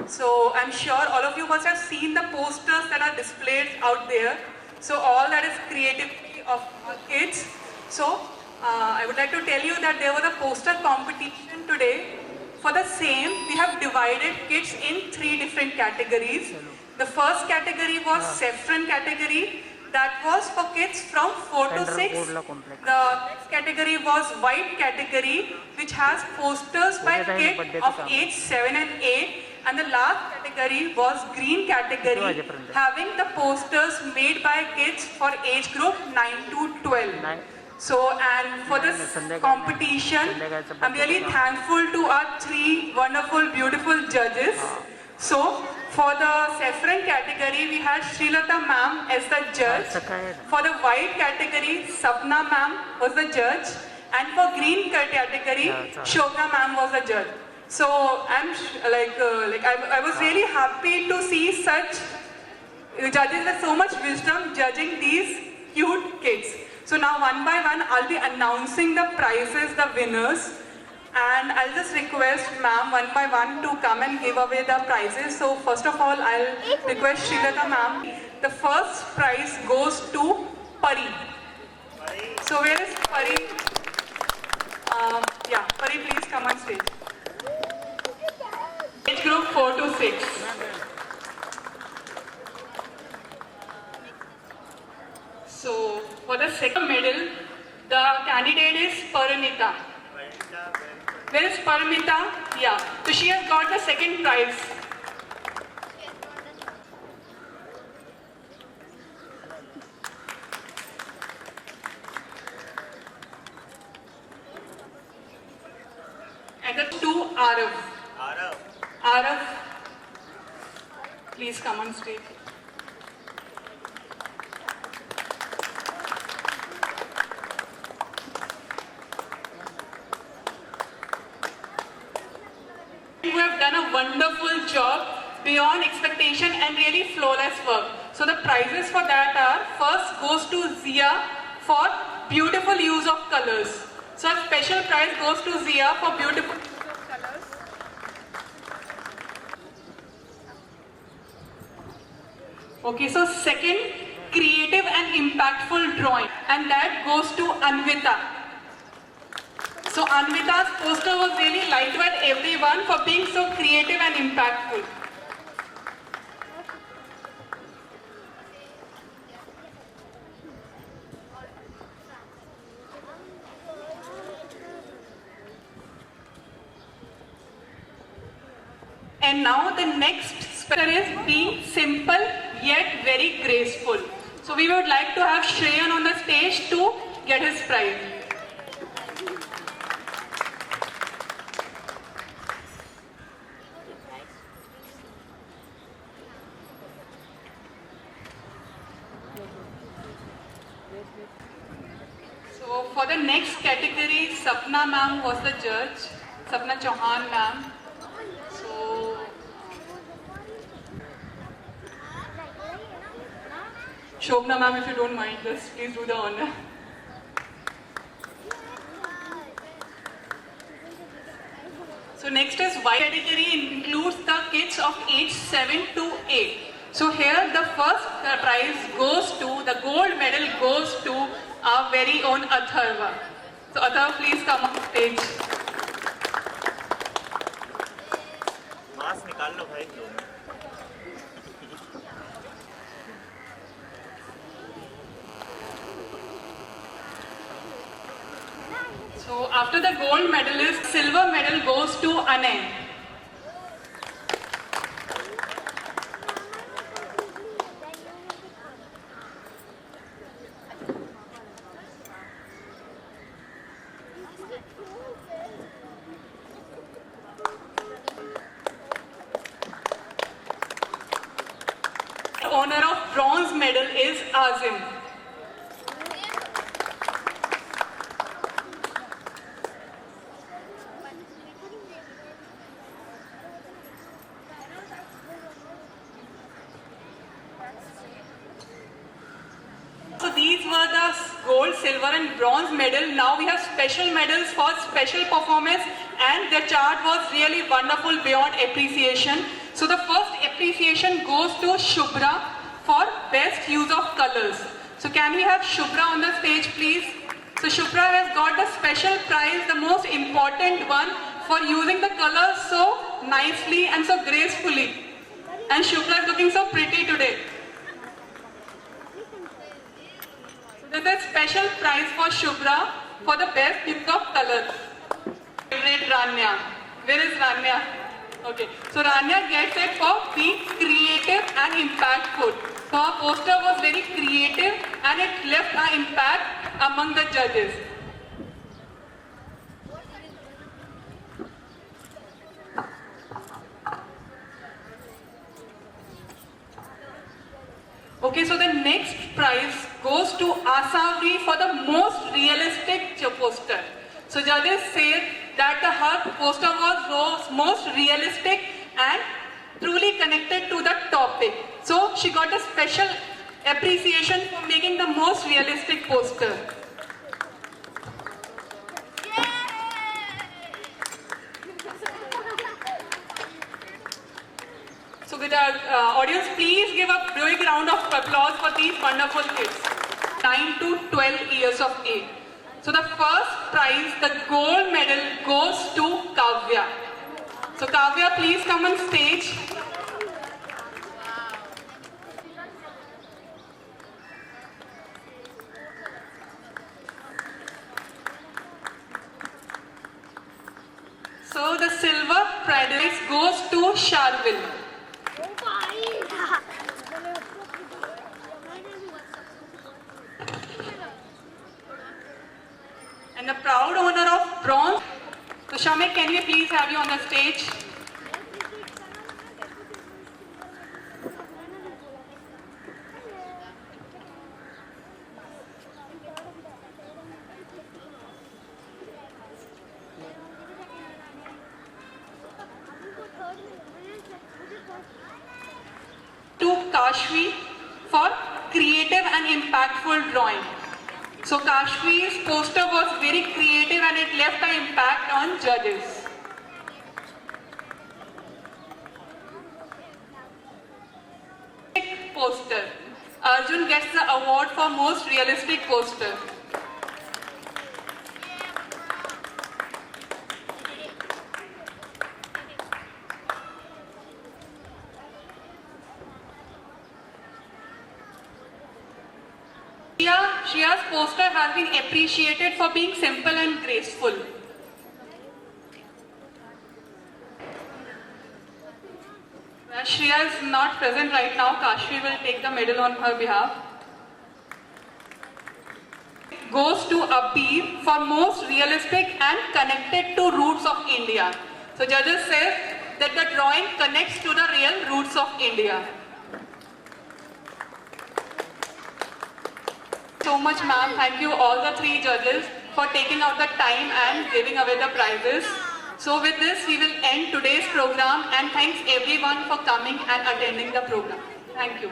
So I'm sure all of you must have seen the posters that are displayed out there. So all that is creativity of kids. So I would like to tell you that there was a poster competition today. For the same, we have divided kids in 3 different categories. The first category was saffron category. That was for kids from 4 to 6. The next category was white category, which has posters by kids of age 7 and 8. And the last category was green category, having the posters made by kids for age group 9 to 12. So, and for this competition, I'm really thankful to our 3 wonderful, beautiful judges. So, for the saffron category, we had Srilata ma'am as the judge. For the white category, Sapna ma'am was the judge. And for green category, Shobna ma'am was the judge. So, I was really happy to see such judges with so much wisdom judging these cute kids. So now one by one, I'll be announcing the prizes, the winners. And I'll just request ma'am one by one to come and give away the prizes. So first of all, I'll request Srilata ma'am. The first prize goes to Pari. So where is Pari? Yeah, Pari, please come on stage. Age group 4 to 6. So for the second medal, the candidate is Paramita. Where is Paramita? Yeah. So she has got the second prize. And the 2 Arav. Arav, please come on stage. You have done a wonderful job, beyond expectation and really flawless work. So the prizes for that are, first goes to Zia for beautiful use of colors. So a special prize goes to Zia for beautiful use of colors. Okay, so second, creative and impactful drawing, and that goes to Anvita. So Anvita's poster was really liked by everyone for being so creative and impactful. And now the next speaker is being simple yet very graceful. So we would like to have Shreyan on the stage to get his prize. So for the next category, Sapna ma'am was the judge. Sapna Chauhan ma'am. So Shobna ma'am, if you don't mind, just please do the honor. So next is white category, includes the kids of age 7 to 8. So here the first prize goes to, the gold medal goes to our very own Atharva. So Atharva, please come on stage. Mask निकाल लो भाई तुम. So after the gold medalist, silver medal goes to Anay. The owner of bronze medal is Azim. So these were the gold, silver and bronze medal. Now we have special medals for special performance, and the chart was really wonderful beyond appreciation. So the first appreciation goes to Shubhra for best use of colors. So can we have Shubhra on the stage, please? So Shubhra has got the special prize, the most important one, for using the colors so nicely and so gracefully. And Shubhra is looking so pretty today. So there's a special prize for Shubhra for the best use of colors. Favorite Rania. Where is Rania? Okay. So Rania gets it for being creative and impactful. So her poster was very creative and it left an impact among the judges. Okay, so the next prize goes to Asavri for the most realistic poster. So judges said that her poster was most realistic and truly connected to the topic. So she got a special appreciation for making the most realistic poster. So with our audience, please give a big round of applause for these wonderful kids, 9 to 12 years of age. So the first prize, the gold medal, goes to Kavya. So Kavya, please come on stage. So the silver prize goes to Sharvil. And the proud owner of bronze. So Shamik, can we please have you on the stage? To Kashvi for creative and impactful drawing. So Kashvi's poster was very creative and it left an impact on judges. Poster. Arjun gets the award for most realistic poster. Shreya's poster has been appreciated for being simple and graceful. As Shreya is not present right now, Kashvi will take the medal on her behalf. Goes to Abir for most realistic and connected to roots of India. So judges say that the drawing connects to the real roots of India. So much, ma'am. Thank you all the three judges for taking out the time and giving away the prizes. So with this, we will end today's program and thanks everyone for coming and attending the program. Thank you.